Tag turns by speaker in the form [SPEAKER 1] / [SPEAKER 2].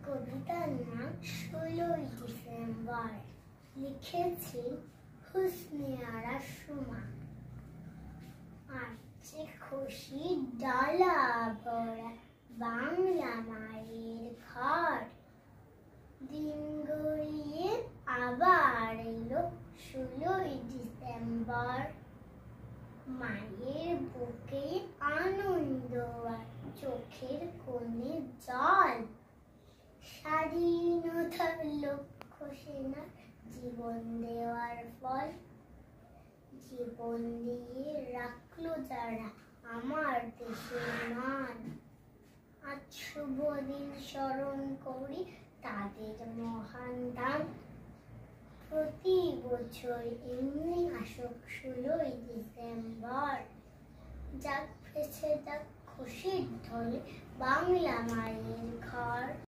[SPEAKER 1] কবিতার নাম 16ই ডিসেম্বর। লিখেছি হুসনে আরা সুমা। আসছে খুশির ডালা ভরা বাংলা মায়ের ঘর। দিন গড়িয়ে আবার এলো 16ই ডিসেম্বর। মায়ের বুকে আনন্দ আর চোখের কোণে জল। স্বাধীনতার লক্ষ্য সেনা জীবন দেওয়ার ফল। জীবন দিয়ে রাখলো যারা আমার দেশের মান। আজ শুভ দিন স্মরণ করি তাদের মহান দান। প্রতি বছর এমনি আসুক 16ই ডিসেম্বর। যাক ভেসে যাক খুশির ঢলে বাংলা মায়ের ঘর।